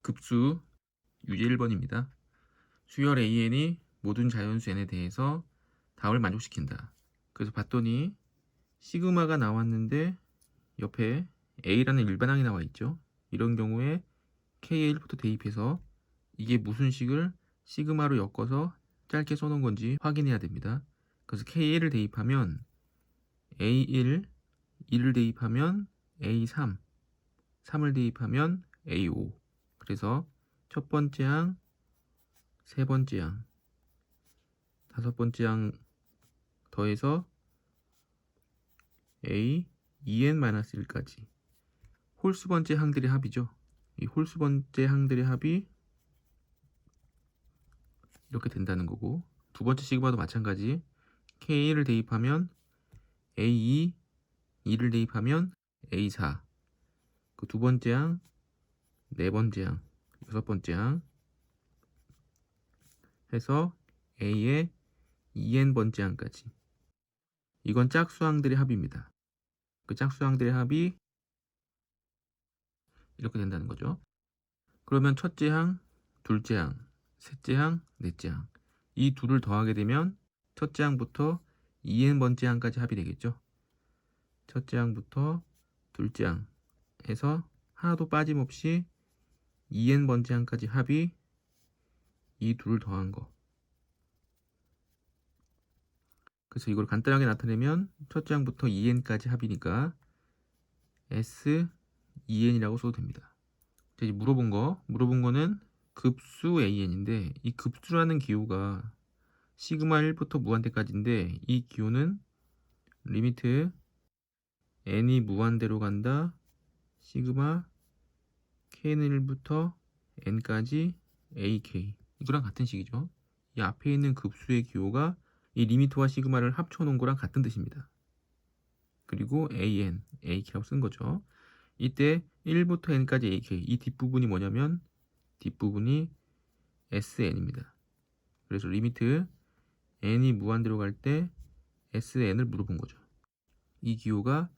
급수 유제 1번입니다. 수열 AN이 모든 자연수 N에 대해서 답을 만족시킨다. 그래서 봤더니 시그마가 나왔는데 옆에 A라는 일반항이 나와 있죠. 이런 경우에 K1부터 대입해서 이게 무슨 식을 시그마로 엮어서 짧게 써놓은 건지 확인해야 됩니다. 그래서 K1을 대입하면 A1, 1을 대입하면 A3, 3을 대입하면 A5. 그래서 첫 번째 항, 세 번째 항, 다섯 번째 항 더해서 A, 2n-1까지 홀수 번째 항들의 합이죠. 이 홀수 번째 항들의 합이 이렇게 된다는 거고, 두 번째 시그마도 마찬가지. K1을 대입하면 A2, 2를 대입하면 A4, 그 두 번째 항, 네 번째 항, 여섯 번째 항 해서 A의 2n번째 항까지. 이건 짝수항들의 합입니다. 그 짝수항들의 합이 이렇게 된다는 거죠. 그러면 첫째 항, 둘째 항, 셋째 항, 넷째 항, 이 둘을 더하게 되면 첫째 항부터 2n번째 항까지 합이 되겠죠. 첫째 항부터 둘째 항 해서 하나도 빠짐없이 2n번째 항까지 합이 이 둘을 더한 거. 그래서 이걸 간단하게 나타내면 첫째 항부터 2n까지 합이니까 S2n이라고 써도 됩니다. 이제 물어본 거는 급수 AN인데, 이 급수라는 기호가 시그마 1부터 무한대까지인데, 이 기호는 리미트 n이 무한대로 간다 시그마 k는 1부터 n까지 ak, 이거랑 같은 식이죠. 이 앞에 있는 급수의 기호가 이 리미트와 시그마를 합쳐놓은 거랑 같은 뜻입니다. 그리고 an, ak라고 쓴 거죠. 이때 1부터 n까지 ak, 이 뒷부분이 뭐냐면 뒷부분이 sn입니다. 그래서 리미트 n이 무한대로 갈 때 sn을 물어본 거죠. 이 기호가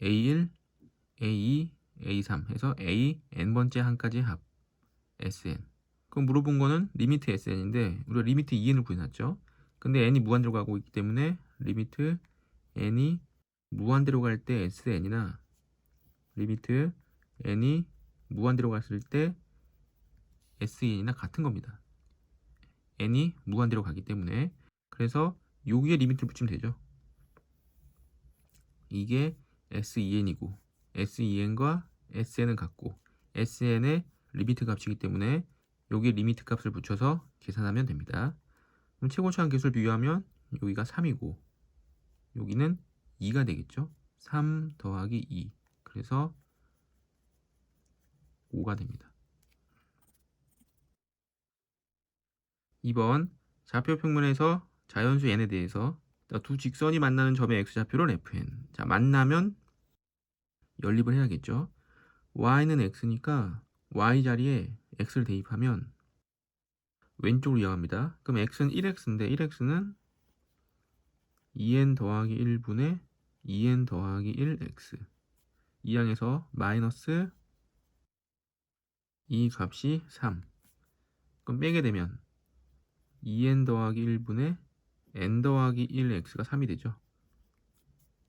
a1, a2, a3 해서 a n번째 항까지 합 sn. 그럼 물어본 거는 리미트 sn인데 우리가 리미트 2n을 구해놨죠. 근데 n이 무한대로 가고 있기 때문에 리미트 n이 무한대로 갈 때 sn이나 리미트 n이 무한대로 갔을 때 sn이나 같은 겁니다. n이 무한대로 가기 때문에. 그래서 여기에 리미트를 붙이면 되죠. 이게 S2n이고 S2n과 SN은 같고 SN의 리미트 값이기 때문에 여기에 리미트 값을 붙여서 계산하면 됩니다. 그럼 최고차항 계수를 비교하면 여기가 3이고 여기는 2가 되겠죠. 3 더하기 2, 그래서 5가 됩니다. 2번 좌표 평면에서 자연수 n에 대해서 두 직선이 만나는 점의 x좌표를 fn. 자, 만나면 연립을 해야겠죠. y는 x니까 y 자리에 x를 대입하면 왼쪽으로 이어갑니다. 그럼 x는 1x인데 1x는 2n 더하기 1분의 2n 더하기 1x. 이 항에서 마이너스 이 값이 3. 그럼 빼게 되면 2n 더하기 1분의 n 더하기 1x가 3이 되죠.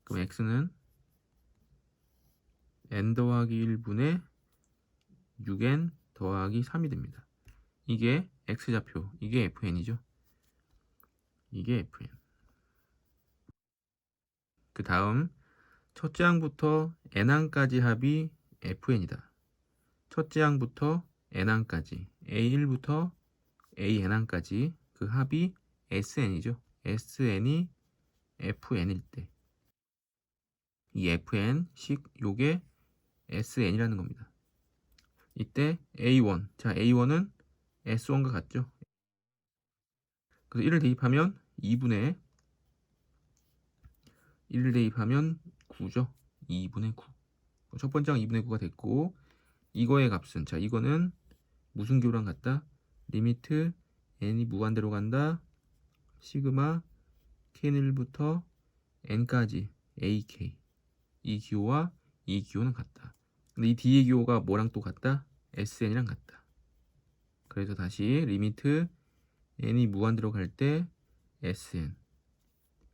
그럼 x는 n 더하기 1분의 6n 더하기 3이 됩니다. 이게 x좌표, 이게 fn이죠. 이게 fn. 그 다음 첫째 항부터 n항까지 합이 fn이다. 첫째 항부터 n항까지, a1부터 an항까지 그 합이 sn이죠. sn이 fn일 때 이 fn식 요게 sn이라는 겁니다. 이때 a1, 자 a1은 s1과 같죠. 그래서 1을 대입하면 2분의 1을 대입하면 9죠. 2분의 9. 첫 번째 항 2분의 9가 됐고, 이거의 값은, 자 이거는 무슨 기호랑 같다? 리미트 n이 무한대로 간다 시그마 k는 1부터 n까지 ak, 이 기호와 이 기호는 같다. 근데 이 뒤의 기호가 뭐랑 또 같다? sn이랑 같다. 그래서 다시 리미트 n이 무한대로 갈 때 sn.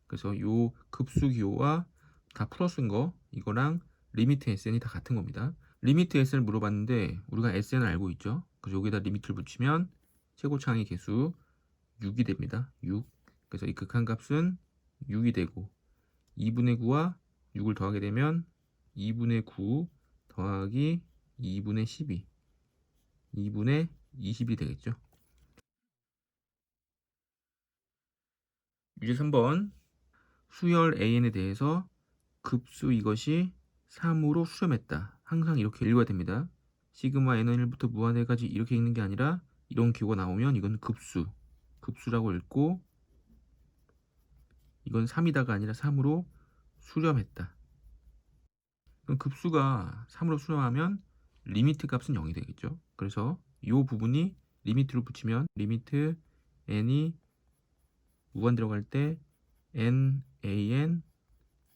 그래서 요 급수 기호와 다 풀어 쓴 거 이거랑 리미트 sn이 다 같은 겁니다. 리미트 sn을 물어봤는데 우리가 sn을 알고 있죠. 그래서 여기다 리미트를 붙이면 최고차항의 개수 6이 됩니다. 6. 그래서 이 극한값은 6이 되고 2분의 9와 6을 더하게 되면 2분의 9 더하기 2분의 12 2분의 20이 되겠죠. 유제 3번 수열 AN에 대해서 급수 이것이 3으로 수렴했다. 항상 이렇게 읽어야 됩니다. 시그마 N1부터 무한대까지 이렇게 읽는 게 아니라 이런 기호가 나오면 이건 급수라고 읽고 이건 3이다가 아니라 3으로 수렴했다. 그럼 급수가 3으로 수렴하면 리미트 값은 0이 되겠죠. 그래서 이 부분이 리미트로 붙이면 리미트 n이 무한 들어갈 때 nan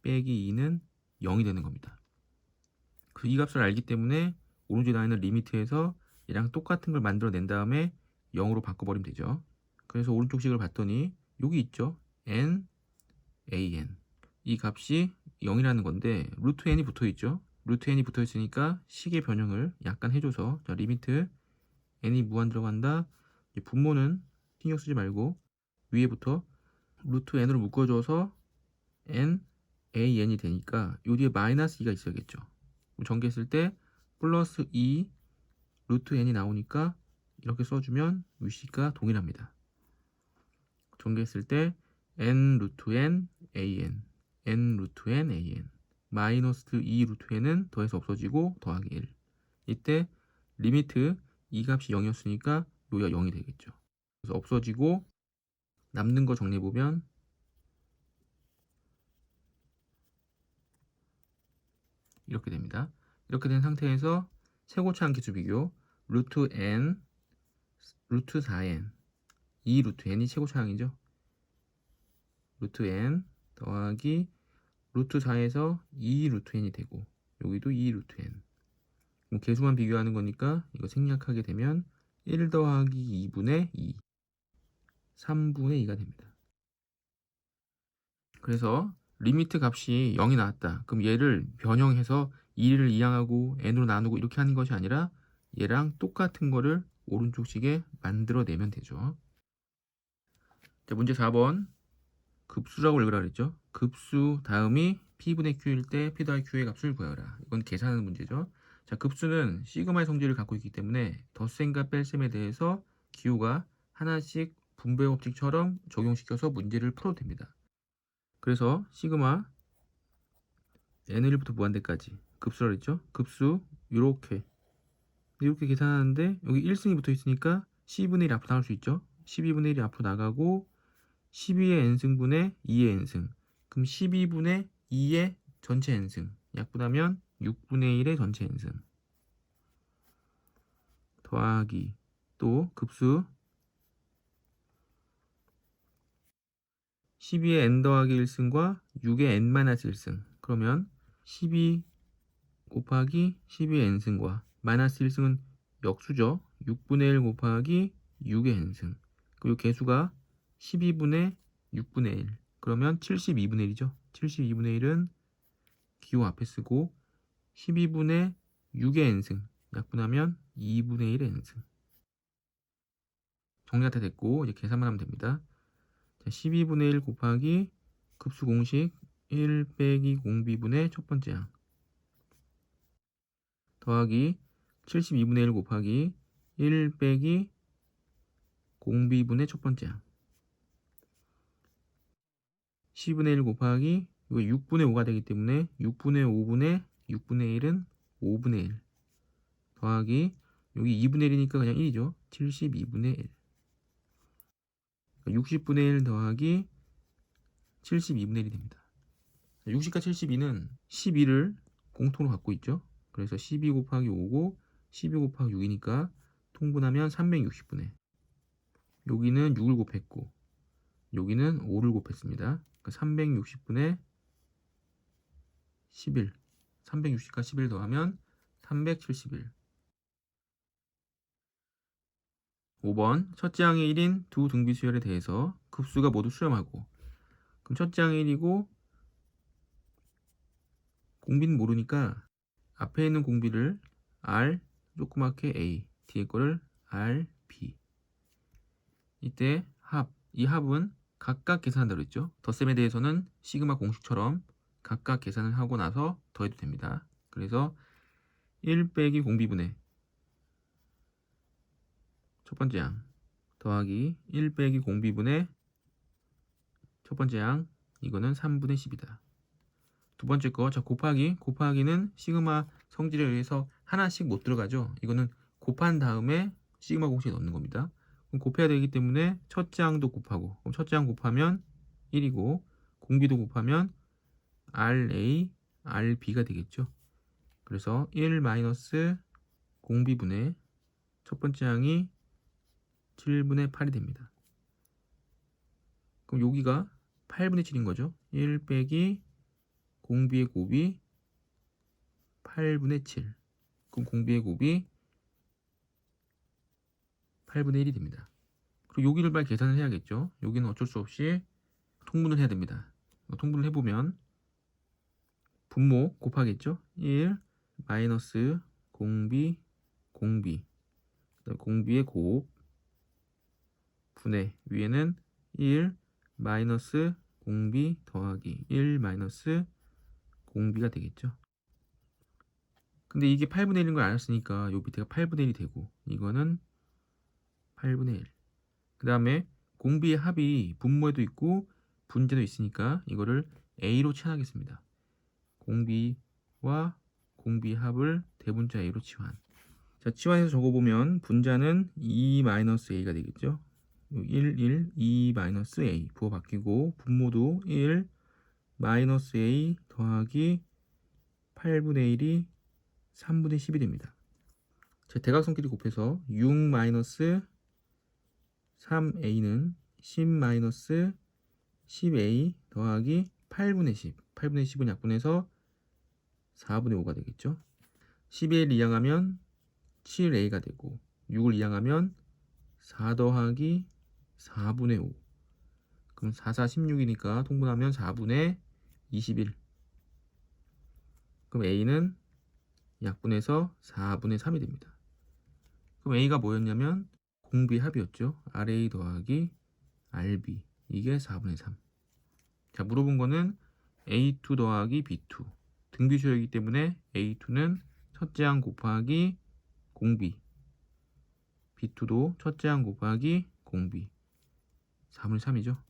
빼기 2는 0이 되는 겁니다. 그 이 값을 알기 때문에 오른쪽에 나와 있는 리미트에서 얘랑 똑같은 걸 만들어낸 다음에 0으로 바꿔버리면 되죠. 그래서 오른쪽 식을 봤더니 여기 있죠. n, an 이 값이 0이라는 건데 루트 n이 붙어있죠. 루트 n이 붙어있으니까 식의 변형을 약간 해줘서 자, 리미트 n이 무한 들어간다. 분모는 신경 쓰지 말고 위에부터 루트 n으로 묶어줘서 n, an이 되니까 요 뒤에 마이너스 2가 있어야겠죠. 전개했을 때 플러스 2 루트 n이 나오니까 이렇게 써주면 위식과 동일합니다. 전개했을 때 n 루트 n an n 루트 n an 마이너스 2 루트 n은 더해서 없어지고 더하기 1 이때 리미트 이 값이 0이었으니까 여기가 0이 되겠죠. 그래서 없어지고 남는 거 정리해보면 이렇게 됩니다. 이렇게 된 상태에서 최고차항 기수 비교 루트 n 루트 4n 2 루트 n이 최고차항이죠. 루트 n 더하기 루트 4에서 2 루트 n이 되고 여기도 2 루트 n 개수만 비교하는 거니까 이거 생략하게 되면 1 더하기 2분의 2 3분의 2가 됩니다. 그래서 리미트 값이 0이 나왔다. 그럼 얘를 변형해서 2를 이항하고 n으로 나누고 이렇게 하는 것이 아니라 얘랑 똑같은 거를 오른쪽 식에 만들어내면 되죠. 자, 문제 4번 급수라고 읽으라 그랬죠. 급수 다음이 p분의 q일 때 p 더하기 q의 값을 구하라. 이건 계산하는 문제죠. 자, 급수는 시그마의 성질을 갖고 있기 때문에 덧셈과 뺄셈에 대해서 기호가 하나씩 분배 법칙처럼 적용시켜서 문제를 풀어도 됩니다. 그래서 시그마 n1부터 무한대까지 급수라고 했죠. 급수 이렇게 계산하는데 여기 1승이 붙어 있으니까 12분의 1 앞으로 나갈 수 있죠. 12분의 1이 앞으로 나가고 12의 n승분의 2의 n승 그럼 12분의 2의 전체 n승 약분하면 6분의 1의 전체 n승 더하기 또 급수 12의 n 더하기 1승과 6의 n-1승 그러면 12 곱하기 12의 n승과 마이너스 1승은 역수죠. 6분의 1 곱하기 6의 n승 그리고 개수가 12분의 6분의 1 그러면 72분의 1이죠. 72분의 1은 기호 앞에 쓰고 12분의 6의 n승 약분하면 2분의 1의 n승 정리가 다 됐고 이제 계산만 하면 됩니다. 자, 12분의 1 곱하기 급수 공식 1 빼기 공비분의 첫 번째 항 더하기 72분의 1 곱하기 1 빼기 공비분의 첫 번째 항 10분의 1 곱하기 이거 6분의 5가 되기 때문에 6분의 5분의 6분의 1은 5분의 1 더하기 여기 2분의 1이니까 그냥 1이죠. 72분의 1 60분의 1 더하기 72분의 1이 됩니다. 60과 72는 12를 공통으로 갖고 있죠. 그래서 12 곱하기 5고 12 곱하기 6이니까 통분하면 360분의 여기는 6을 곱했고 여기는 5를 곱했습니다. 360분의 11 360과 11 더하면 371 5번 첫째 항의 1인 두 등비 수열에 대해서 급수가 모두 수렴하고. 그럼 첫째 항의 1이고 공비는 모르니까 앞에 있는 공비를 R 조그맣게 A, 뒤에 거를 R, B. 이때 이 합은 각각 계산한다고 했죠. 덧셈에 대해서는 시그마 공식처럼 각각 계산을 하고 나서 더해도 됩니다. 그래서 1 빼기 공비분의 첫 번째 항 더하기 1 빼기 공비분의 첫 번째 항, 이거는 3분의 10이다. 두 번째 거, 곱하기는 시그마 성질에 의해서 하나씩 못 들어가죠. 이거는 곱한 다음에 시그마 공식에 넣는 겁니다. 그럼 곱해야 되기 때문에 첫째 항도 곱하고, 그럼 첫째 항 곱하면 1이고 공비도 곱하면 RA, RB가 되겠죠. 그래서 1 마이너스 공비분의 첫 번째 항이 7분의 8이 됩니다. 그럼 여기가 8분의 7인 거죠. 1 빼기 공비의 곱이 8분의 7. 그럼 공비의 곱이 8분의 1이 됩니다. 그리고 여기를 빨리 계산을 해야겠죠. 여기는 어쩔 수 없이 통분을 해야 됩니다. 통분을 해보면 분모 곱하겠죠. 1 마이너스 공비 공비의 곱 분의 위에는 1 마이너스 공비 더하기 1 마이너스 공비가 되겠죠. 근데 이게 8분의 1인 걸 알았으니까 요 밑에가 8분의 1이 되고 이거는 8분의 1. 그 다음에 공비의 합이 분모에도 있고 분제도 있으니까 이거를 A로 치환하겠습니다. 공비와 공비의 합을 대분자 A로 치환. 자, 치환해서 적어보면 분자는 2-A가 되겠죠. 1, 2-A 부호 바뀌고 분모도 1 A 더하기 8분의 1이 3분의 10이 됩니다. 자, 대각선끼리 곱해서 6 3a는 10 10a 더하기 8분의 10. 8분의 10은 약분해서 4분의 5가 되겠죠. 11을 이항하면 7a가 되고 6을 이항하면 4 더하기 4분의 5. 그럼 4, 4, 16이니까 통분하면 4분의 21. 그럼 a는 약분해서 4분의 3이 됩니다. 그럼 a가 뭐였냐면 공비의 합이었죠. RA 더하기 RB. 이게 4분의 3. 자, 물어본 거는 A2 더하기 B2. 등비수열이기 때문에 A2는 첫째 항 곱하기 공비. B2도 첫째 항 곱하기 공비. 4분의 3이죠.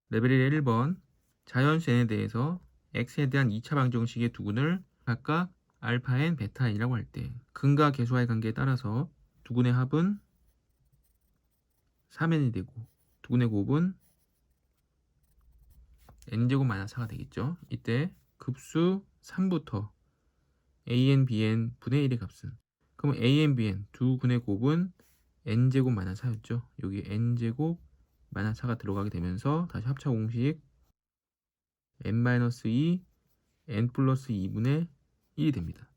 레벨 1번 자연수 n에 대해서 x에 대한 2차 방정식의 두근을 각각 알파 n, 베타 n이라고 할 때 근과 계수와의 관계에 따라서 두근의 합은 3n이 되고 두근의 곱은 n제곱 마이너스 4가 되겠죠. 이때 급수 3부터 an, bn 분의 1의 값은, 그러면 an, bn 두 근의 곱은 n제곱 마이너스 4였죠. 여기 n제곱 마이너스 4가 들어가게 되면서 다시 합차 공식 n-2 n 플러스 2분의 1이 됩니다.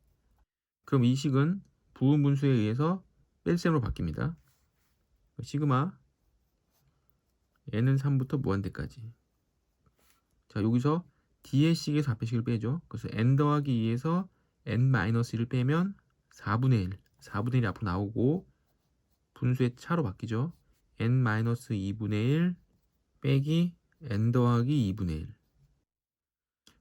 그럼 이 식은 부분 분수에 의해서 뺄셈으로 바뀝니다. 시그마 n은 3부터 무한대까지. 자, 여기서 D의 식에서 앞의 식을 빼죠. 그래서 n 더하기 2에서 n-1을 빼면 4분의 1. 4분의 1이 앞으로 나오고 분수의 차로 바뀌죠. n-2분의 1 빼기 n 더하기 2분의 1.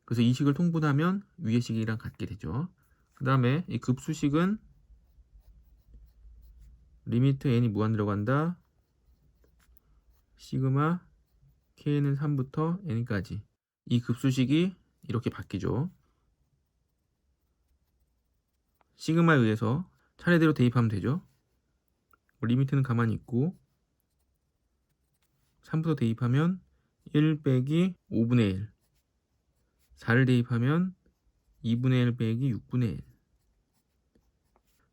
그래서 이 식을 통분하면 위의 식이랑 같게 되죠. 그 다음에 이 급수식은 리미트 n이 무한 들어간다. 시그마 k는 3부터 n까지. 이 급수식이 이렇게 바뀌죠. 시그마에 의해서 차례대로 대입하면 되죠. 리미트는 가만히 있고 3부터 대입하면 1 빼기 5분의 1. 4를 대입하면 2분의 1 빼기 6분의 1.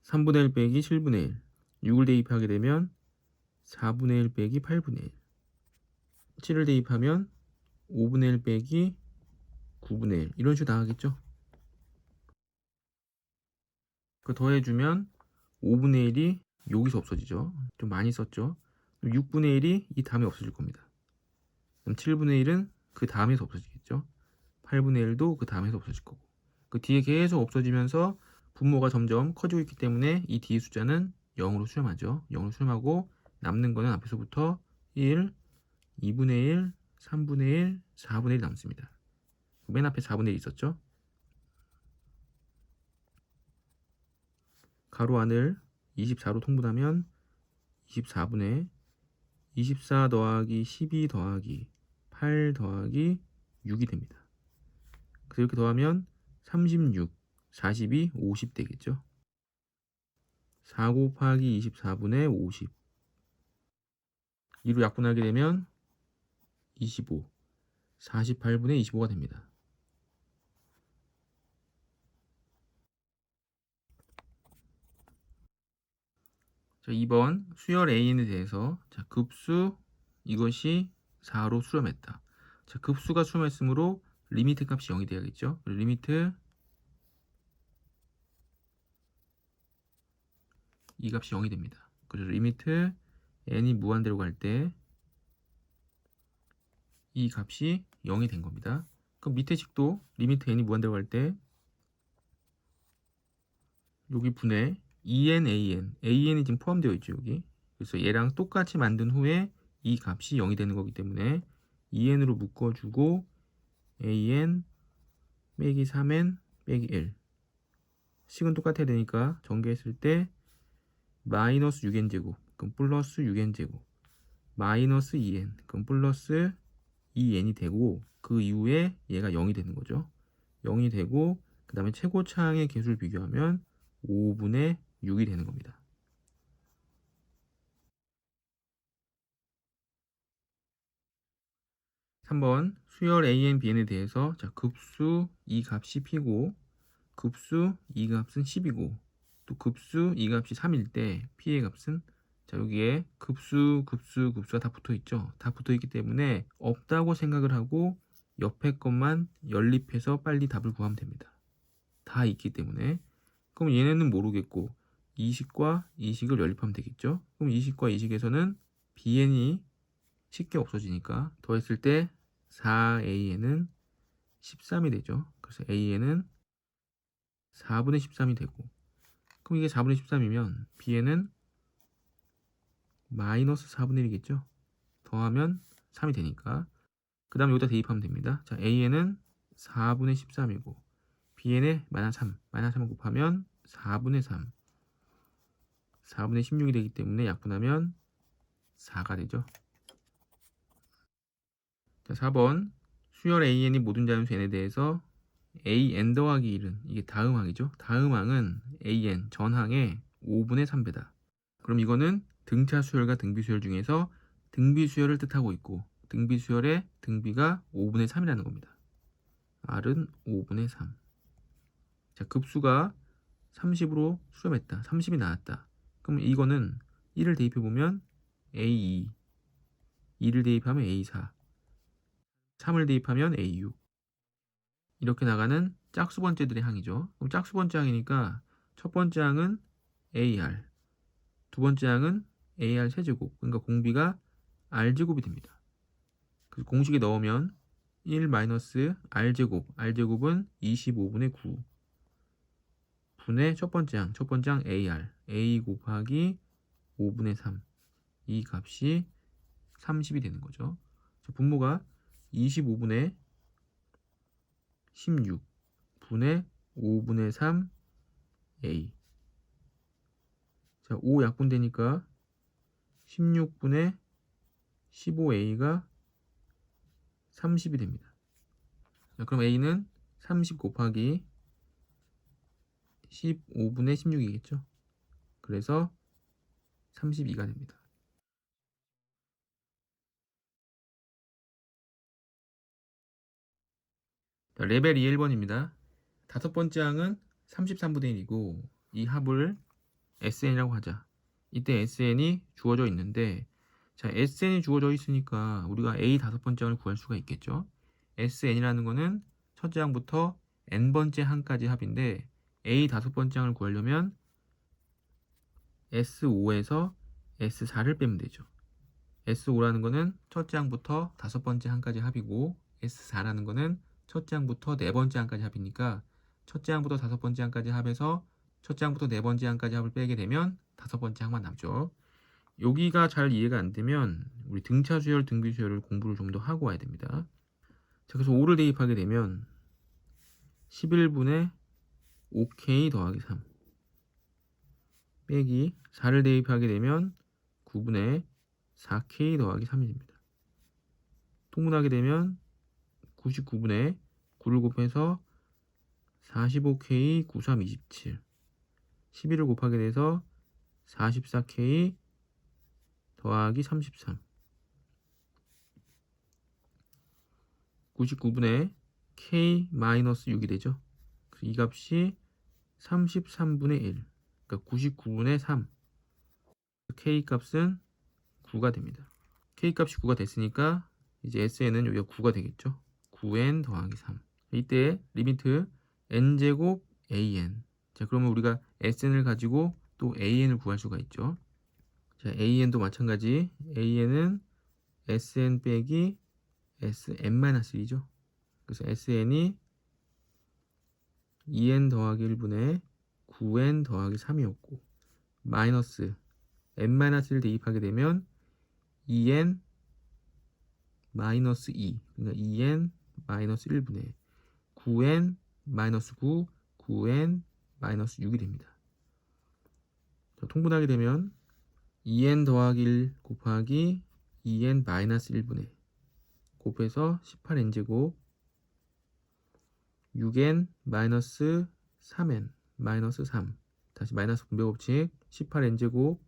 3분의 1 빼기 7분의 1. 6을 대입하게 되면 4분의 1 빼기 8분의 1. 7을 대입하면 5분의 1 빼기 9분의 1. 이런 식으로 나가겠죠. 그 더해주면 5분의 1이 여기서 없어지죠. 좀 많이 썼죠. 6분의 1이 이 다음에 없어질 겁니다. 그럼 7분의 1은 그 다음에서 없어지겠죠. 8분의 1도 그 다음에서 없어질 거고. 그 뒤에 계속 없어지면서 분모가 점점 커지고 있기 때문에 이 뒤의 숫자는 0으로 수렴하죠. 0으로 수렴하고 남는 거는 앞에서부터 1, 2분의 1, 3분의 1, 4분의 1 남습니다. 맨 앞에 4분의 1 있었죠. 가로 안을 24로 통분하면 24분의 24 더하기 12 더하기 8 더하기 6이 됩니다. 그래서 이렇게 더하면 36, 42, 50 되겠죠. 4 곱하기 24분의 50. 2로 약분하게 되면 25, 48분의 25가 됩니다. 자, 2번 수열 AN에 대해서 자, 급수 이것이 4로 수렴했다. 자, 급수가 수렴했으므로 리미트 값이 0이 돼야겠죠. 리미트 이 값이 0이 됩니다. 그래서 리미트 n이 무한대로 갈 때 이 값이 0이 된 겁니다. 그럼 밑에 식도 리미트 n이 무한대로 갈 때 여기 분의 AN이 지금 포함되어 있죠, 여기. 그래서 얘랑 똑같이 만든 후에 이 값이 0이 되는 거기 때문에 2n으로 묶어주고 AN 빼기 3n 빼기 1 식은 똑같아야 되니까 전개했을 때 마이너스 6n제곱 그럼 플러스 6n제곱 마이너스 2n 그럼 플러스 2n이 되고 그 이후에 얘가 0이 되는 거죠. 0이 되고 그 다음에 최고차항의 개수를 비교하면 5분의 6이 되는 겁니다. 3번 수열 AN, BN에 대해서 자, 급수 이 값이 P고 급수 이 값은 10이고 또 급수 이 값이 3일 때 P의 값은 자, 여기에 급수가 다 붙어 있죠. 다 붙어 있기 때문에 없다고 생각을 하고 옆에 것만 연립해서 빨리 답을 구하면 됩니다. 다 있기 때문에. 그럼 얘네는 모르겠고 이식과 이식을 연립하면 되겠죠. 그럼 이식과 이식에서는 BN이 쉽게 없어지니까 더했을 때 4AN은 13이 되죠. 그래서 AN은 4분의 13이 되고 그럼 이게 4분의 13이면 BN은 마이너스 4분의 1이겠죠. 더하면 3이 되니까 그 다음 여기다 대입하면 됩니다. 자, AN은 4분의 13이고 BN에 마이너스 3을 곱하면 4분의 3 4분의 16이 되기 때문에 약분하면 4가 되죠. 자, 4번 수열 AN이 모든 자연수 n에 대해서 AN 더하기 1은 이게 다음항이죠. 다음항은 AN 전항의 5분의 3배다. 그럼 이거는 등차 수열과 등비 수열 중에서 등비 수열을 뜻하고 있고 등비 수열의 등비가 5분의 3이라는 겁니다. R은 5분의 3. 자, 급수가 30으로 수렴했다. 30이 나왔다. 그럼 이거는 1을 대입해 보면 A2, 2를 대입하면 A4, 3을 대입하면 A6. 이렇게 나가는 짝수 번째들의 항이죠. 그럼 짝수 번째 항이니까 첫 번째 항은 AR, 두 번째 항은 AR 세제곱. 그러니까 공비가 R제곱이 됩니다. 그래서 공식에 넣으면 1 마이너스 R제곱, R제곱은 25분의 9 분의 첫 번째 항 AR, A 곱하기 5분의 3. 이 값이 30이 되는 거죠. 분모가 25분의 16 분의 5분의 3 A. 자, 5 약분되니까 16분의 15A가 30이 됩니다. 자, 그럼 A는 30 곱하기 15분의 16이겠죠. 그래서 32가 됩니다. 자, 레벨 2 1번입니다. 다섯 번째 항은 33분의 1이고 이 합을 SN이라고 하자. 이때 SN이 주어져 있는데 자, SN이 주어져 있으니까 우리가 A 다섯 번째 항을 구할 수가 있겠죠. SN이라는 거는 첫째 항부터 N번째 항까지 합인데 A 다섯 번째 항을 구하려면 S5에서 S4를 빼면 되죠. S5라는 거는 첫째 항부터 다섯 번째 항까지 합이고 S4라는 거는 첫째 항부터 네 번째 항까지 합이니까 첫째 항부터 다섯 번째 항까지 합해서 첫째 항부터 네 번째 항까지 합을 빼게 되면 다섯 번째 항만 남죠. 여기가 잘 이해가 안 되면 우리 등차 수열, 등비 수열을 공부를 좀 더 하고 와야 됩니다. 자, 그래서 5를 대입하게 되면 11분의 5K 더하기 3 빼기 4를 대입하게 되면 9분의 4K 더하기 3이 됩니다. 통분하게 되면 99분의 9를 곱해서 45K 93 27 11을 곱하게 돼서 44K 더하기 33 99분의 K 마이너스 6이 되죠. 그래서 이 값이 33분의 1 그러니까 99분의 3 K 값은 9가 됩니다. K 값이 9가 됐으니까 이제 SN은 여기가 9가 되겠죠. 9N 더하기 3 이때 리미트 N제곱 AN 자 그러면 우리가 SN을 가지고 또 AN을 구할 수가 있죠. 자 AN도 마찬가지 AN은 SN 빼기 SN-1이죠. 그래서 SN이 2N 더하기 1분의 9N 더하기 3이었고 마이너스 N-1을 대입하게 되면 2N 마이너스 2 그러니까 2N 마이너스 1분의 9N 마이너스 9 9N 마이너스 6이 됩니다. 자, 통분하게 되면 2N 더하기 1 곱하기 2N 마이너스 1분의 곱해서 18N제곱 6N 마이너스 3N 마이너스 3 다시 마이너스 분배법칙 18N제곱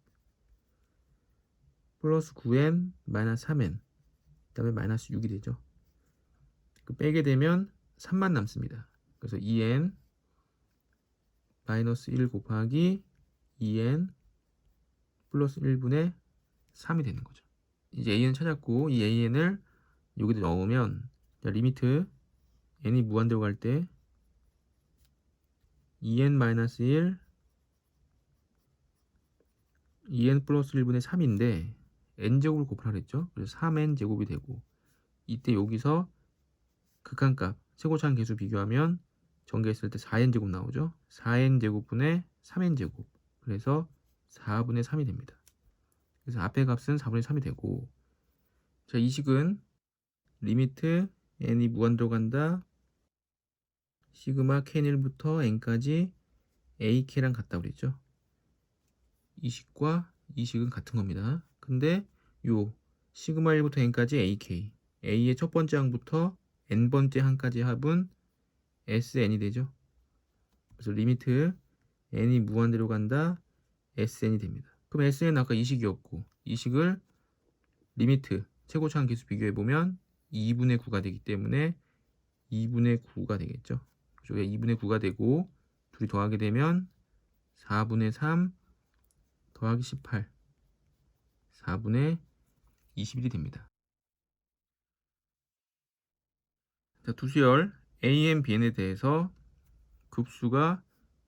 플러스 9N 마이너스 3N 그 다음에 마이너스 6이 되죠. 빼게 되면 3만 남습니다. 그래서 2N 마이너스 1 곱하기 2N 플러스 1분의 3이 되는 거죠. 이제 AN 찾았고 이 AN을 여기다 넣으면 리미트 n이 무한대로 갈 때 2n-1 2n 플러스 1분의 3인데 n제곱을 곱하라 그랬죠. 그래서 3n제곱이 되고 이때 여기서 극한값 최고차항 계수 비교하면 전개했을 때 4n제곱 나오죠. 4n제곱분의 3n제곱 그래서 4분의 3이 됩니다. 그래서 앞의 값은 4분의 3이 되고 자, 이 식은 리미트 n이 무한대로 간다 시그마 k1부터 n까지 ak랑 같다고 그랬죠. 이 식과 이 식은 같은 겁니다. 근데 요 시그마 1부터 n까지 ak a의 첫 번째 항부터 n번째 항까지 합은 sn이 되죠. 그래서 리미트 n이 무한대로 간다 sn이 됩니다. 그럼 sn은 아까 이 식이었고 이 식을 리미트 최고차항 계수 비교해보면 2분의 9가 되기 때문에 2분의 9가 되겠죠. 그래서 2분의 9가 되고 둘이 더하게 되면 4분의 3 더하기 18 4분의 21이 됩니다. 자, 두수열 AN, BN에 대해서 급수가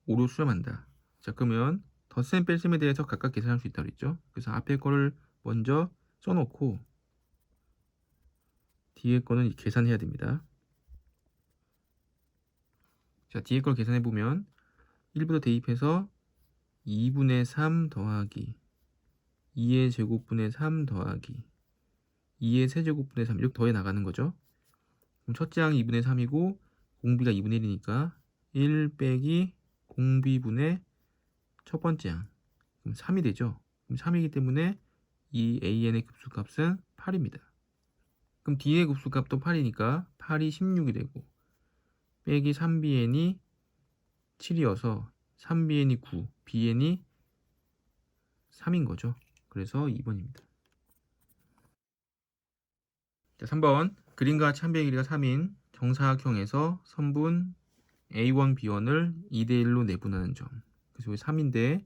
5로 수렴한다. 자, 그러면 덧셈 뺄셈에 대해서 각각 계산할 수 있다고 그랬죠. 그래서 앞에 거를 먼저 써놓고 뒤에 거는 계산해야 됩니다. 자, 뒤에 걸 계산해 보면 1부터 대입해서 2분의 3 더하기 2의 제곱분의 3 더하기 2의 세제곱분의 3 이렇게 더해 나가는 거죠. 그럼 첫째 항이 2분의 3이고 공비가 2분의 1이니까 1 빼기 공비분의 첫 번째 항 그럼 3이 되죠. 그럼 3이기 때문에 이 AN의 급수값은 8입니다. 그럼 D의 급수값도 8이니까 8이 16이 되고 빼기 3BN이 7이어서 3BN이 9, BN이 3인 거죠. 그래서 2번입니다. 자, 3번 그림과 같이 한 배의 길이가 3인 정사각형에서 선분 A1, B1을 2대1로 내분하는 점. 그래서 여기 3인데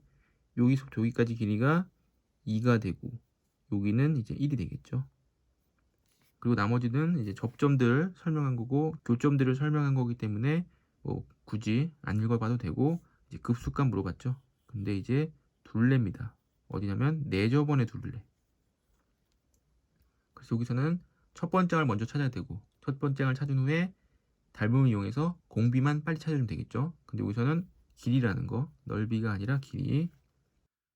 여기서부터 여기까지 길이가 2가 되고 여기는 이제 1이 되겠죠. 그리고 나머지는 이제 접점들 설명한 거고 교점들을 설명한 거기 때문에 뭐 굳이 안 읽어봐도 되고 이제 급수값 물어봤죠. 근데 이제 둘레입니다. 어디냐면 내저번의 둘레. 그래서 여기서는 첫 번째 항을 먼저 찾아야 되고, 첫 번째 항을 찾은 후에 닮음을 이용해서 공비만 빨리 찾아주면 되겠죠. 근데 여기서는 길이라는 거, 넓이가 아니라 길이.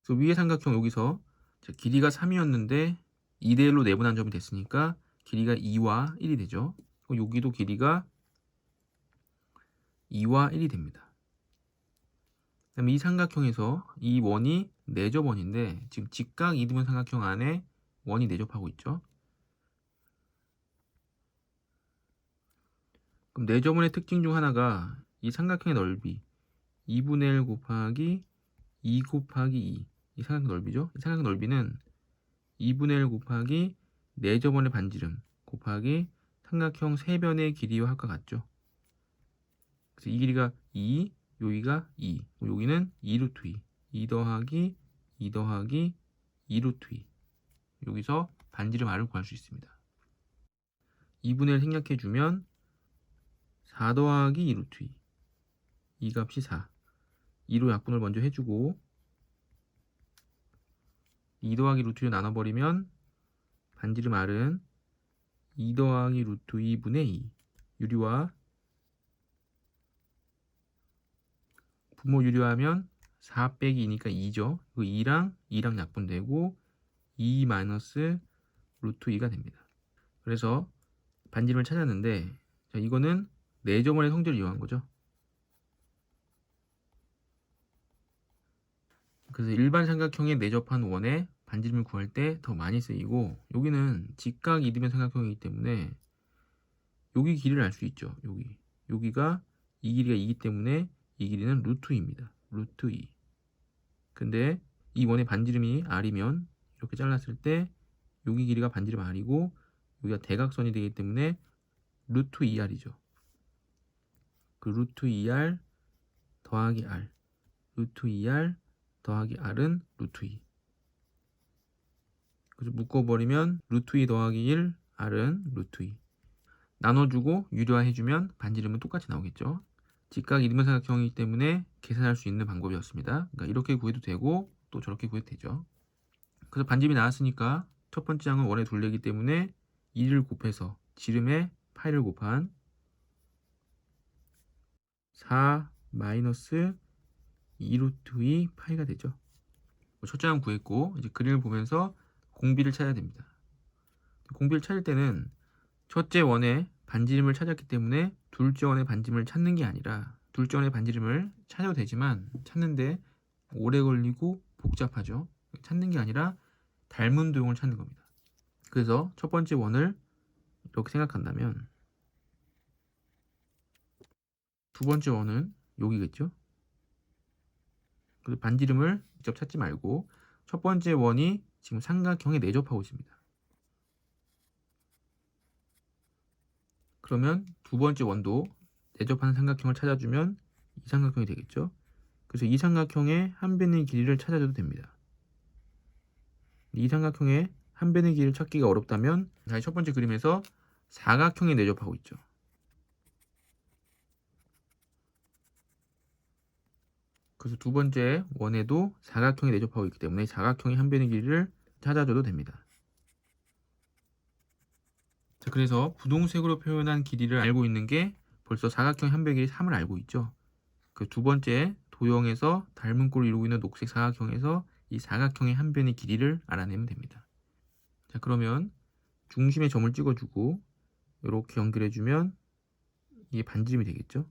그래서 위의 삼각형 여기서 길이가 3이었는데 2대 1로 내분한 점이 됐으니까 길이가 2와 1이 되죠. 여기도 길이가 2와 1이 됩니다. 그다음에 이 삼각형에서 이 원이 내접원인데 지금 직각 이등변 삼각형 안에 원이 내접하고 있죠. 그럼 내접원의 특징 중 하나가 이 삼각형의 넓이 2분의 1 곱하기 2 곱하기 2. 이 삼각형 넓이죠. 이 삼각형 넓이는 2분의 1 곱하기 내접원의 반지름 곱하기 삼각형 세변의 길이와 합과 같죠. 그래서 이 길이가 2, 여기가 2, 여기는 2루트 2. 2 더하기 2 더하기 2루트 2. 여기서 반지름 r을 구할 수 있습니다. 2분의 1 생략해주면 4 더하기 2루트 2. 이 값이 4. 2로 약분을 먼저 해주고 2 더하기 루트 2를 나눠버리면 반지름 r은 2 더하기 루트 2분의 2. 유리와 분모 유리하면 4 빼기 2니까 2죠. 그 2랑 약분되고 2 마이너스 루트 2가 됩니다. 그래서 반지름을 찾았는데, 자, 이거는 내접원의 성질을 이용한 거죠. 그래서 일반 삼각형에 내접한 원의 반지름을 구할 때 더 많이 쓰이고, 여기는 직각 이등변 삼각형이기 때문에 여기 길이를 알 수 있죠. 여기가 이 길이가 2이기 때문에 이 길이는 루트 2입니다. 루트 2. 근데 이 원의 반지름이 r이면 이렇게 잘랐을 때 여기 길이가 반지름 r이고 여기가 대각선이 되기 때문에 루트 2r이죠. 그 루트 2r 더하기 r, 루트 2r 더하기 r은 루트 2. 그래서 묶어버리면 루트 2 더하기 1, r은 루트 2. 나눠주고 유료화해주면 반지름은 똑같이 나오겠죠. 직각 이등변 삼각형이기 때문에 계산할 수 있는 방법이었습니다. 그러니까 이렇게 구해도 되고 또 저렇게 구해도 되죠. 그래서 반지름이 나왔으니까 첫 번째 항은 원의 둘레이기 때문에 2를 곱해서 지름에 파이를 곱한 4 마이너스 2루트 2 파이가 되죠. 첫째 항 구했고 이제 그림을 보면서 공비를 찾아야 됩니다. 공비를 찾을 때는 첫째 원의 반지름을 찾았기 때문에 둘째 원의 반지름을 찾는 게 아니라 둘째 원의 반지름을 찾아도 되지만 찾는데 오래 걸리고 복잡하죠. 찾는 게 아니라 닮은 도형을 찾는 겁니다. 그래서 첫 번째 원을 이렇게 생각한다면 두 번째 원은 여기겠죠. 그래서 반지름을 직접 찾지 말고 첫 번째 원이 지금 삼각형에 내접하고 있습니다. 그러면 두 번째 원도 내접하는 삼각형을 찾아주면 이 삼각형이 되겠죠. 그래서 이 삼각형의 한 변의 길이를 찾아줘도 됩니다. 이 삼각형의 한 변의 길이를 찾기가 어렵다면 다시 첫 번째 그림에서 사각형에 내접하고 있죠. 그래서 두 번째 원에도 사각형에 내접하고 있기 때문에 사각형의 한 변의 길이를 찾아줘도 됩니다. 자, 그래서 분홍색으로 표현한 길이를 알고 있는 게 벌써 사각형 한 변의 길이 3을 알고 있죠. 그 두 번째 도형에서 닮은 꼴을 이루고 있는 녹색 사각형에서 이 사각형의 한 변의 길이를 알아내면 됩니다. 자, 그러면 중심에 점을 찍어주고 이렇게 연결해주면 이게 반지름이 되겠죠.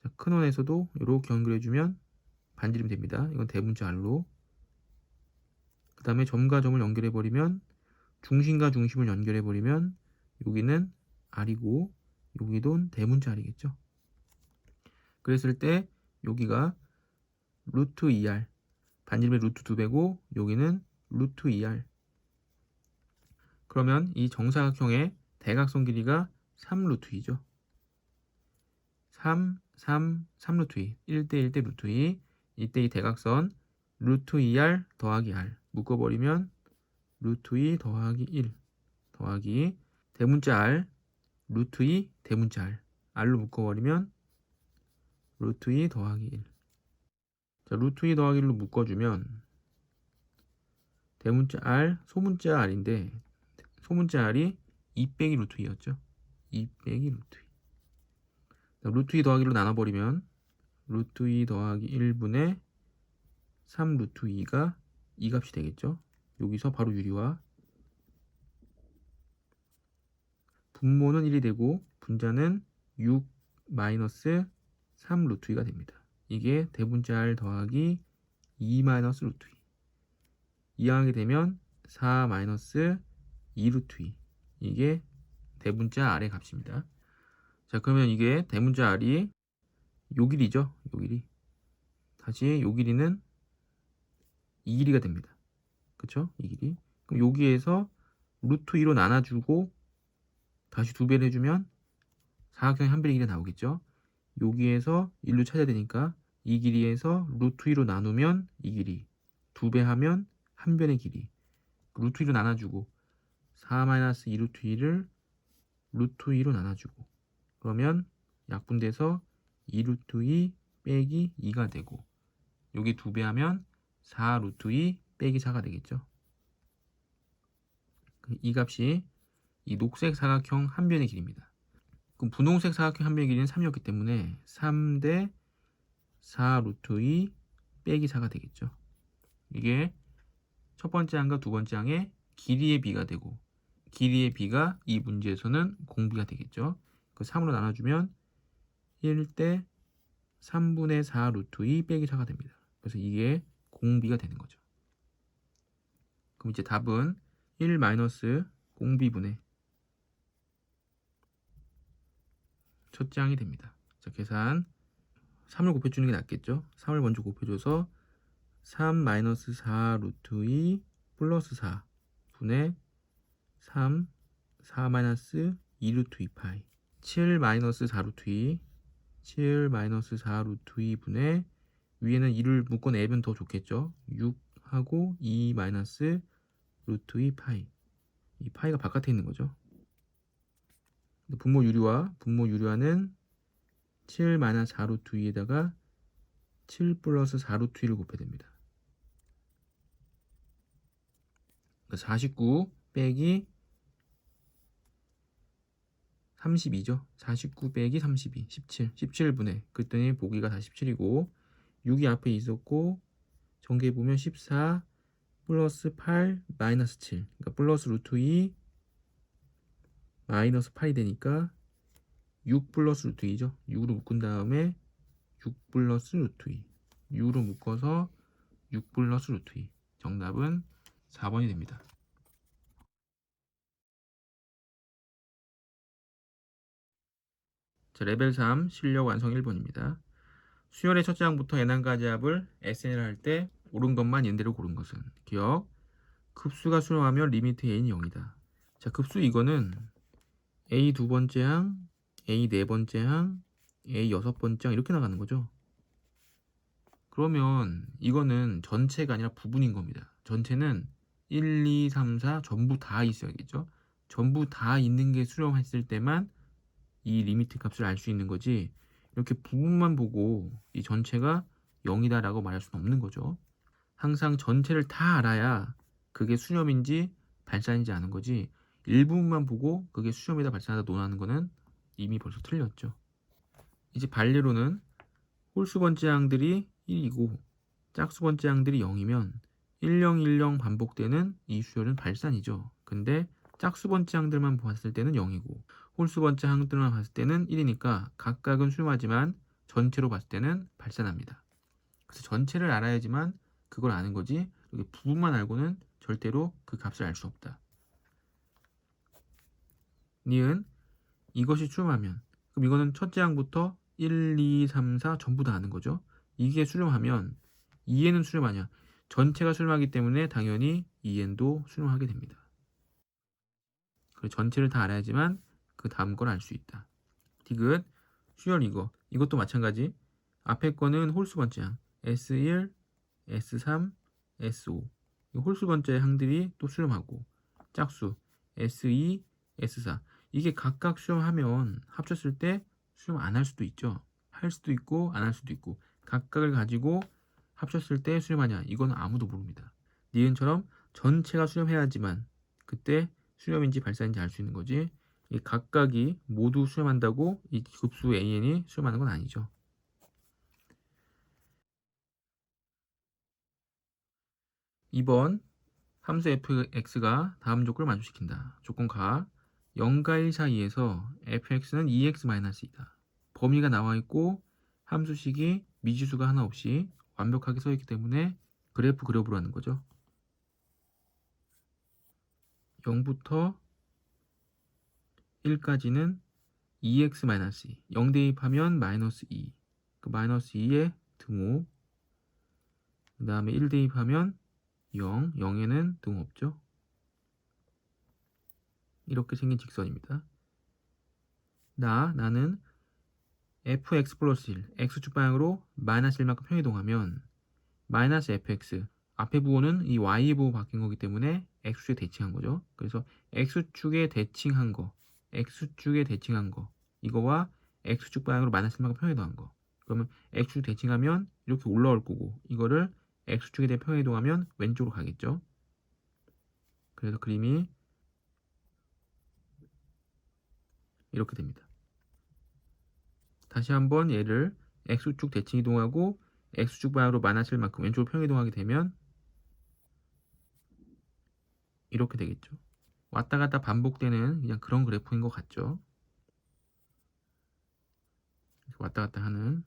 자, 큰 원에서도 이렇게 연결해주면 반지름이 됩니다. 이건 대문자 r로. 그 다음에 점과 점을 연결해버리면 중심과 중심을 연결해버리면 여기는 r이고 여기도 대문자 r이겠죠. 그랬을 때 여기가 루트 2r, 반지름의 루트 2배고 여기는 루트 2r. 그러면 이 정사각형의 대각선 길이가 3루트 2죠. 3루트 2. 1대 1대 루트 2. 이때 이 대각선 루트 2r 더하기 r 묶어버리면 루트 2 더하기 1 더하기 대문자 r 루트 2 대문자 r r로 묶어버리면 루트 2 더하기 1 자, 루트 2 더하기 1로 묶어주면 대문자 R, 소문자 R인데 소문자 R이 2 빼기 루트 2였죠. 2 빼기 루트 2. 자, 루트 2 더하기로 나눠버리면 루트 2 더하기 1분의 3 루트 2가 이 값이 되겠죠. 여기서 바로 유리화. 분모는 1이 되고 분자는 6 마이너스 3 루트 2가 됩니다. 이게 대분자 R 더하기 2 마이너스 루트 2. 이항하게 되면 4 마이너스 2 루트 2. 이게 대분자 R의 값입니다. 자, 그러면 이게 대문자 R이 요 길이죠. 요 길이. 다시 요 길이는 이 길이가 됩니다. 그쵸? 이 길이. 그럼 여기에서 루트 2로 나눠주고 다시 2배를 해주면 사각형의 한 변의 길이가 나오겠죠. 여기에서 1로 찾아야 되니까 이 길이에서 루트 2로 나누면 이 길이. 2배 하면 한 변의 길이. 루트 2로 나눠주고 4-2 루트 2를 루트 2로 나눠주고 그러면 약분돼서 2 루트 2 빼기 2가 되고 여기 2배 하면 4 루트 2 빼기 4가 되겠죠. 이 값이 이 녹색 사각형 한 변의 길이입니다. 그럼 분홍색 사각형 한 변의 길이는 3이었기 때문에 3대 4 루트 2 빼기 4가 되겠죠. 이게 첫 번째 항과 두 번째 항의 길이의 비가 되고 길이의 비가 이 문제에서는 공비가 되겠죠. 그 3으로 나눠주면 1대 3분의 4 루트 2 빼기 4가 됩니다. 그래서 이게 공비가 되는 거죠. 그럼 이제 답은 1 마이너스 공비분의 첫째 항이 됩니다. 자, 계산 3을 곱해주는 게 낫겠죠. 3을 먼저 곱해줘서 3 마이너스 4 루트 2 플러스 4 분의 3 4 마이너스 2 루트 2 파이 7 마이너스 4 루트 2 7 마이너스 4 루트 2 분의 위에는 2를 묶어내면 더 좋겠죠. 6하고 2 마이너스 루트 2 파이 이 파이가 바깥에 있는 거죠. 분모 유리화는 7 마이너스 4 루트 2에다가 7 플러스 4 루트 2를 곱해야 됩니다. 49 빼기 32죠. 49 빼기 32 17 17분의 그랬더니 보기가 다 17이고 6이 앞에 있었고 전개해보면 14 플러스 8 마이너스 7 그러니까 플러스 루트 2 마이너스 8이 되니까 6 플러스 루트 2죠. 6으로 묶은 다음에 6 플러스 루트 2 6으로 묶어서 6 플러스 루트 2 정답은 4번이 됩니다. 자, 레벨 3 실력 완성 1번입니다. 수열의 첫째 항부터 n항까지 합을 SN을 할 때 옳은 것만 있는 고른 것은 기억 급수가 수렴하면 리미트 n이 0이다. 자, 급수 이거는 a 두 번째 항, a 네 번째 항, a 여섯 번째 항 이렇게 나가는 거죠. 그러면 이거는 전체가 아니라 부분인 겁니다. 전체는 1, 2, 3, 4 전부 다 있어야겠죠. 전부 다 있는 게 수렴했을 때만 이 리미트 값을 알 수 있는 거지 이렇게 부분만 보고 이 전체가 0이다 라고 말할 수는 없는 거죠. 항상 전체를 다 알아야 그게 수렴인지 발산인지 아는 거지 일부분만 보고 그게 수렴이다 발산이다 논하는 거는 이미 벌써 틀렸죠. 이제 반례로는 홀수 번째 항들이 1이고 짝수 번째 항들이 0이면 1010 반복되는 이 수열은 발산이죠. 근데 짝수 번째 항들만 봤을 때는 0이고 홀수 번째 항들만 봤을 때는 1이니까 각각은 수렴하지만 전체로 봤을 때는 발산합니다. 그래서 전체를 알아야지만 그걸 아는 거지 이렇게 부분만 알고는 절대로 그 값을 알 수 없다. 니은 이것이 수렴하면 그럼 이거는 첫째 항부터 1, 2, 3, 4 전부 다 아는 거죠. 이게 수렴하면 2n은 수렴하냐? 전체가 수렴하기 때문에 당연히 2n도 수렴하게 됩니다. 그래서 전체를 다 알아야지만 그 다음 걸 알 수 있다. 디귿 수열 이것도 마찬가지. 앞에 거는 홀수 번째 항 S1, S3, S5 홀수 번째 항들이 또 수렴하고 짝수 S2, S4 이게 각각 수렴하면 합쳤을 때 수렴 안 할 수도 있죠. 할 수도 있고 안 할 수도 있고 각각을 가지고 합쳤을 때 수렴하냐? 이건 아무도 모릅니다. 니은처럼 전체가 수렴해야지만 그때 수렴인지 발산인지 알 수 있는 거지. 이 각각이 모두 수렴한다고 이 급수 AN이 수렴하는 건 아니죠. 2번 함수 fx가 다음 조건을 만족시킨다. 조건 가 0과 1 사이에서 fx는 2x-2다. 범위가 나와 있고 함수식이 미지수가 하나 없이 완벽하게 써 있기 때문에 그래프 그려보라는 거죠. 0부터 1까지는 2x-2. 0 대입하면 마이너스 2. 그 마이너스 2에 등호. 그 다음에 1 대입하면 0. 0에는 등호 없죠. 이렇게 생긴 직선입니다. 나는 fx 플러스 1, x축 방향으로 마이너스 1만큼 평이동하면 마이너스 fx, 앞에 부호는 이 y 부호 바뀐 거기 때문에 x축에 대칭한 거죠. 그래서 x축에 대칭한 거, 이거와 x축 방향으로 마이너스 1만큼 평이동한 거. 그러면 x축 대칭하면 이렇게 올라올 거고, 이거를 x축에 대해 평이동하면 왼쪽으로 가겠죠. 그래서 그림이 이렇게 됩니다. 다시 한번 얘를 x축 대칭 이동하고 x축 방향으로 마이너스 1만큼 왼쪽으로 평이동하게 되면 이렇게 되겠죠. 왔다 갔다 반복되는 그냥 그런 그래프인 것 같죠. 왔다 갔다 하는.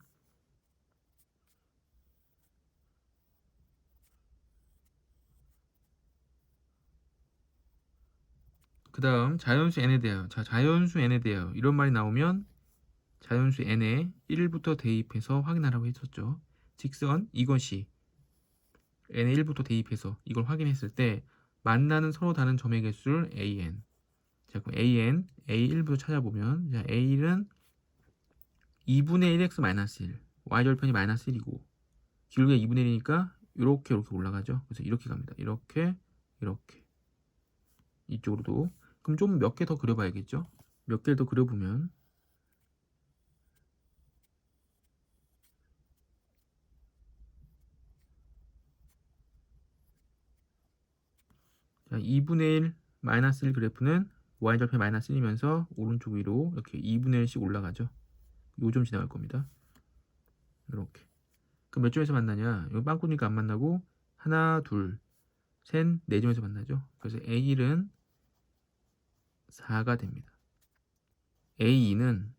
그 다음 자연수 n에 대하여. 자, 자연수 n에 대하여 이런 말이 나오면 자연수 n에 1부터 대입해서 확인하라고 했었죠. 직선 이것이 n에 1부터 대입해서 이걸 확인했을 때 만나는 서로 다른 점의 개수를 an. 자, 그럼 an, a1부터 찾아보면, 자, a1은 2분의 1x-1, y절편이 마이너스 1이고 기울기가 2분의 1이니까 이렇게 올라가죠. 그래서 이렇게 갑니다. 이렇게 이쪽으로도. 그럼 좀 몇 개 더 그려봐야겠죠. 몇 개를 더 그려보면, 자, 2분의 1 마이너스 1 그래프는 y절편 마이너스 1이면서 오른쪽 위로 이렇게 2분의 1씩 올라가죠. 요 점 지나갈 겁니다. 이렇게. 그럼 몇 점에서 만나냐? 이거 빵꾸니까 안 만나고 하나, 둘, 셋, 네 점에서 만나죠. 그래서 A1은 4가 됩니다. A2는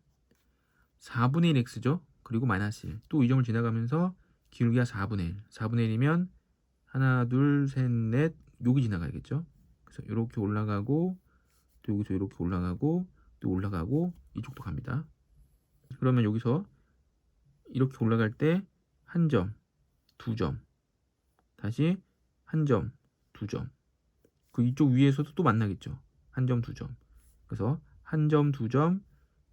4분의 1x죠. 그리고 마이너스 1. 또 이 점을 지나가면서 기울기가 4분의 1. 4분의 1이면 하나, 둘, 셋, 넷, 여기 지나가야겠죠. 그래서 이렇게 올라가고 또 여기서 이렇게 올라가고 또 올라가고 이쪽도 갑니다. 그러면 여기서 이렇게 올라갈 때 한 점, 두 점, 다시 한 점, 두 점. 그 이쪽 위에서도 또 만나겠죠. 한 점, 두 점. 그래서 한 점, 두 점,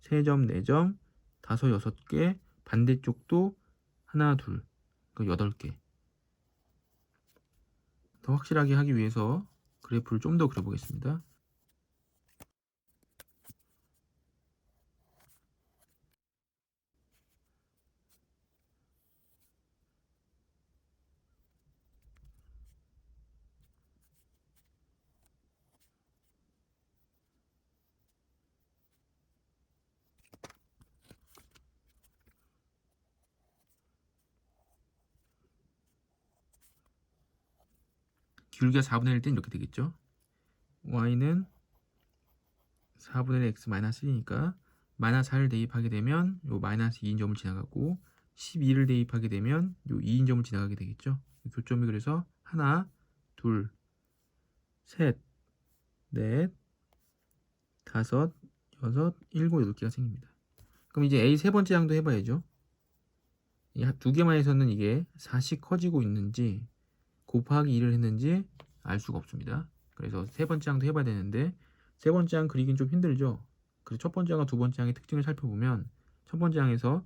세 점, 네 점, 다섯, 여섯 개. 반대쪽도 하나, 둘, 그 8개. 더 확실하게 하기 위해서 그래프를 좀 더 그려보겠습니다. 기울기가 4분의 1 땐 이렇게 되겠죠. y는 4분의 1 x 마이너스 1이니까 마이너스 4를 대입하게 되면 요 마이너스 2인 점을 지나가고 12를 대입하게 되면 요 2인 점을 지나가게 되겠죠. 교점이 그래서 하나, 둘, 셋, 넷, 다섯, 여섯, 일곱, 8개가 생깁니다. 그럼 이제 A 세 번째 항도 해봐야죠. 이 두 개만 해서는 이게 4씩 커지고 있는지 곱하기 2를 했는지 알 수가 없습니다. 그래서 세 번째 항도 해봐야 되는데 세 번째 항 그리긴 좀 힘들죠. 그래서 첫 번째 항과 두 번째 항의 특징을 살펴보면 첫 번째 항에서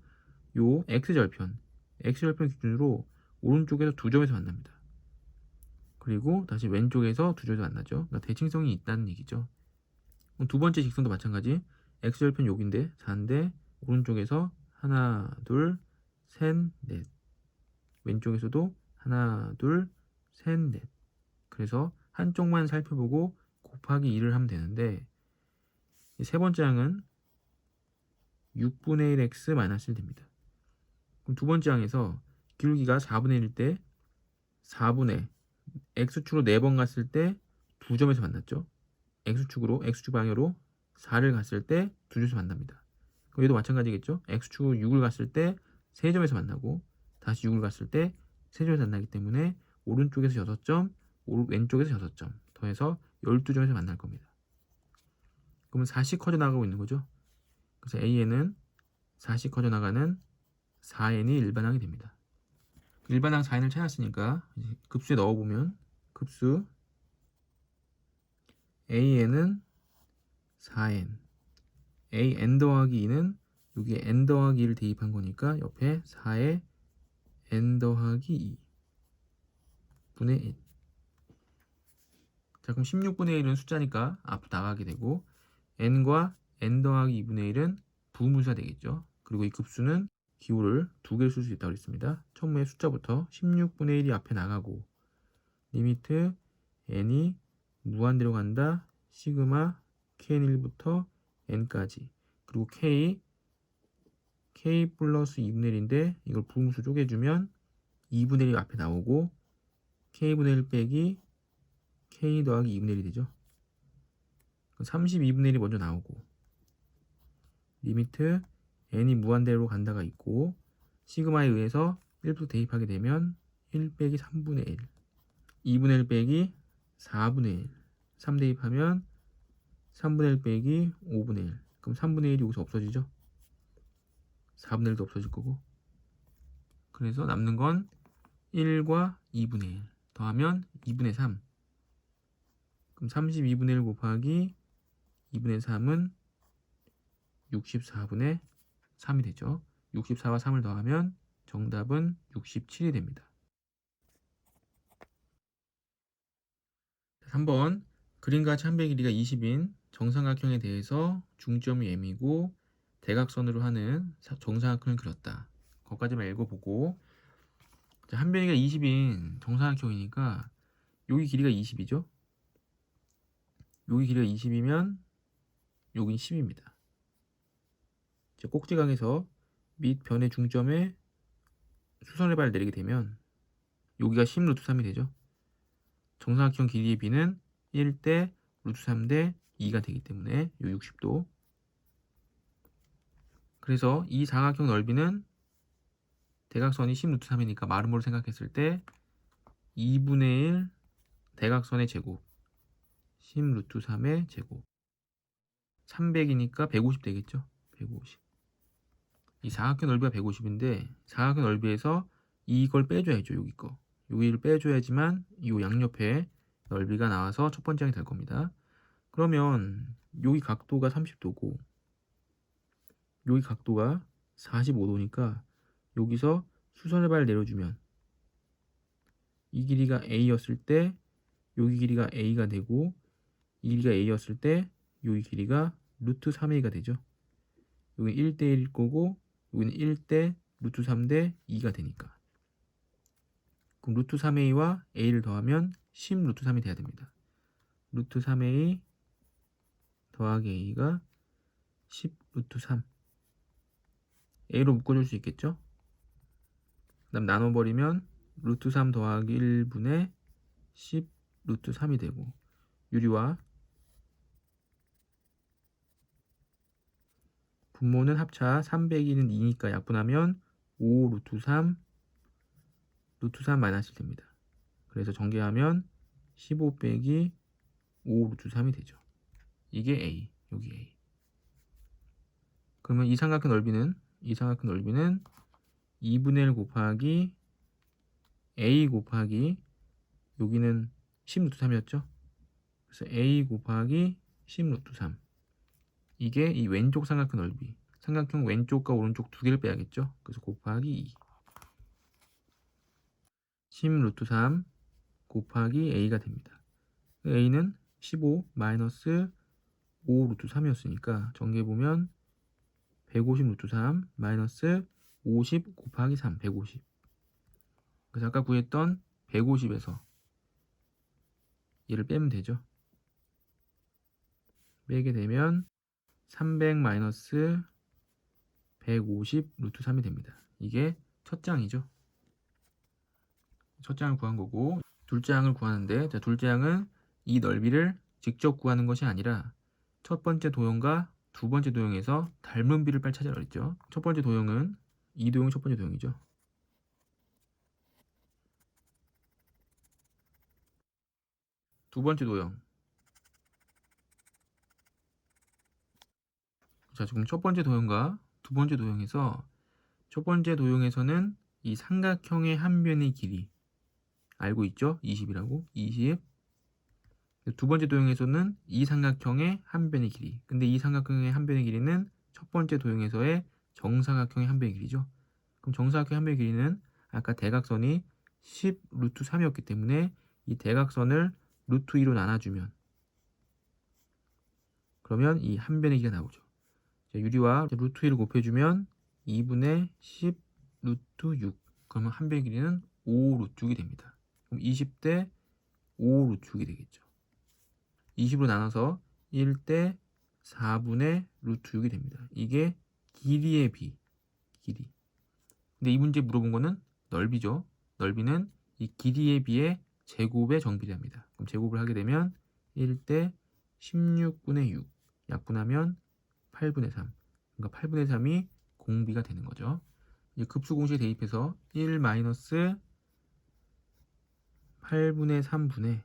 요 x절편 기준으로 오른쪽에서 두 점에서 만납니다. 그리고 다시 왼쪽에서 두 점에서 만나죠. 그러니까 대칭성이 있다는 얘기죠. 두 번째 직선도 마찬가지. x절편 여기인데 4인데 오른쪽에서 하나, 둘, 셋, 넷. 왼쪽에서도 하나, 둘, 셋, 넷. 그래서 한쪽만 살펴보고 곱하기 2를 하면 되는데 세 번째 항은 6분의 1x 마이너스 1 됩니다. 그럼 두 번째 항에서 기울기가 4분의 1일 때 4분의 x축으로 4번 갔을 때 2점에서 만났죠. x축 방향으로 4를 갔을 때 2점에서 만납니다. 그럼 얘도 마찬가지겠죠. x축으로 6을 갔을 때 3점에서 만나고 다시 6을 갔을 때 3점에서 만나기 때문에 오른쪽에서 6점, 왼쪽에서 6점 더해서 12점에서 만날 겁니다. 그러면 4씩 커져 나가고 있는 거죠. 그래서 AN은 4씩 커져 나가는 4N이 일반항이 됩니다. 일반항 4N을 찾았으니까 이제 급수에 넣어보면 급수 AN은 4N, AN 더하기 2는 여기에 N 더하기 1을 대입한 거니까 옆에 4에 N 더하기 2 분의 1. 자, 그럼 16분의 1은 숫자니까 앞으로 나가게 되고 N과 N 더하기 2분의 1은 부분분수가 되겠죠. 그리고 이 급수는 기호를 두 개를 쓸 수 있다고 했습니다. 처음에 숫자부터 16분의 1이 앞에 나가고 리미트 n이 무한대로 간다. 시그마 kn1부터 n까지. 그리고 k 플러스 2분의 1인데 이걸 부분수 쪼개주면 2분의 1이 앞에 나오고 k분의 1 빼기 k 더하기 2분의 1이 되죠. 32분의 1이 먼저 나오고 리미트 n이 무한대로 간다가 있고 시그마에 의해서 1부터 대입하게 되면 1 빼기 3분의 1 2분의 1 빼기 4분의 1 3 대입하면 3분의 1 빼기 5분의 1 그럼 3분의 1이 여기서 없어지죠. 4분의 1도 없어질 거고 그래서 남는 건 1과 2분의 1 더하면 2분의 3 그럼 32분의 1 곱하기 2분의 3은 64분의 3이 되죠. 64와 3을 더하면 정답은 67이 됩니다. 3번 그림과 참배 길이가 20인 정삼각형에 대해서 중점이 M이고 대각선으로 하는 정사각형을 그렸다. 거기까지만 읽어보고 한 변이가 20인 정사각형이니까 여기 길이가 20이죠. 여기 길이가 20이면 여긴 10입니다. 꼭지각에서 밑 변의 중점에 수선의 발을 내리게 되면 여기가 10 루트 3이 되죠. 정사각형 길이의 b는 1대 루트 3대 2가 되기 때문에 요 60도. 그래서 이 사각형 넓이는 대각선이 10 루트 3이니까 마름모로 생각했을 때 2분의 1 대각선의 제곱 10 루트 3의 제곱 300이니까 150 되겠죠. 150. 이 사각형 넓이가 150인데 사각형 넓이에서 이걸 빼줘야죠. 여기 거. 여기를 빼줘야지만 이 양옆에 넓이가 나와서 첫 번째 항이 될 겁니다. 그러면 여기 각도가 30도고 여기 각도가 45도니까 여기서 수선의 발을 내려주면 이 길이가 A였을 때 여기 길이가 A가 되고 이 길이가 A였을 때 여기 길이가 루트 3A가 되죠. 여기 1대 1일 거고 여기는 1대 루트 3대 2가 되니까 그럼 루트 3A와 A를 더하면 10 루트 3이 돼야 됩니다. 루트 3A 더하기 A가 10 루트 3 A로 묶어줄 수 있겠죠? 그 다음 나눠버리면 루트 3 더하기 1분의 10 루트 3이 되고 유리와 분모는 합차 300이는 2니까 약분하면 5 루트 3 루트 3 마이너스 1 됩니다. 그래서 전개하면 15 빼기 5 루트 3이 되죠. 이게 A, 여기 A. 그러면 이 삼각형 넓이는 2분의 1 곱하기 A 곱하기 여기는 10 루트 3이었죠. 그래서 A 곱하기 10 루트 3 이게 이 왼쪽 삼각형 넓이 삼각형 왼쪽과 오른쪽 두 개를 빼야겠죠. 그래서 곱하기 2 10 루트 3 곱하기 A가 됩니다. A는 15 마이너스 5 루트 3이었으니까 정리해보면 150 루트 3 마이너스 50 곱하기 3 150 그래서 아까 구했던 150에서 얘를 빼면 되죠. 빼게 되면 300 마이너스 150 루트 3이 됩니다. 이게 첫 장이죠. 첫 장을 구한 거고, 둘째 항을 구하는데, 자, 둘째 항은 이 넓이를 직접 구하는 것이 아니라 첫 번째 도형과 두 번째 도형에서 닮은 비를 빨리 찾으라 그랬죠. 첫 번째 도형은 이 도형 첫 번째 도형이죠. 두 번째 도형. 자, 지금 첫 번째 도형과 두 번째 도형에서 첫 번째 도형에서는 이 삼각형의 한 변의 길이 알고 있죠? 20이라고. 20. 두 번째 도형에서는 이 삼각형의 한 변의 길이. 근데 이 삼각형의 한 변의 길이는 첫 번째 도형에서의 정사각형의 한 변의 길이죠. 그럼 정사각형의 한 변의 길이는 아까 대각선이 10 루트 3이었기 때문에 이 대각선을 루트 2로 나눠주면 그러면 이 한 변의 길이가 나오죠. 자, 유리와 루트 2를 곱해주면 2분의 10 루트 6. 그러면 한 변의 길이는 5 루트 6이 됩니다. 그럼 20대 5 루트 6이 되겠죠. 20으로 나눠서 1대 4분의 루트 6이 됩니다. 이게 길이의 비, 길이. 근데 이 문제 물어본 거는 넓이죠. 넓이는 이 길이의 비의 제곱의 정비례합니다. 그럼 제곱을 하게 되면 1대 16분의 6, 약분하면 8분의 3. 그러니까 8분의 3이 공비가 되는 거죠. 이제 급수 공식에 대입해서 1 마이너스 8분의 3분의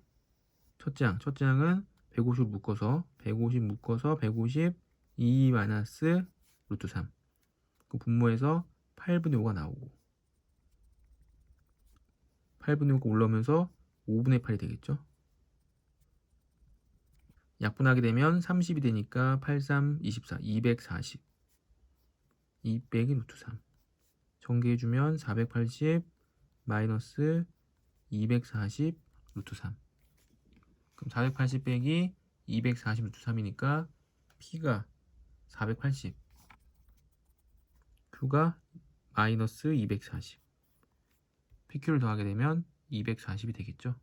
첫째 항은 150 묶어서 150 2 마이너스 루트 3. 그 분모에서 8분의 5가 나오고 8분의 5가 올라오면서 5분의 8이 되겠죠. 약분하게 되면 30이 되니까 83, 24, 240. 2 빼기 루트 3. 전개해주면 480 마이너스 240 루트 3. 그럼 480 빼기 240 루트 3이니까 P가 480. Q가 마이너스 240. PQ를 더하게 되면 240이 되겠죠.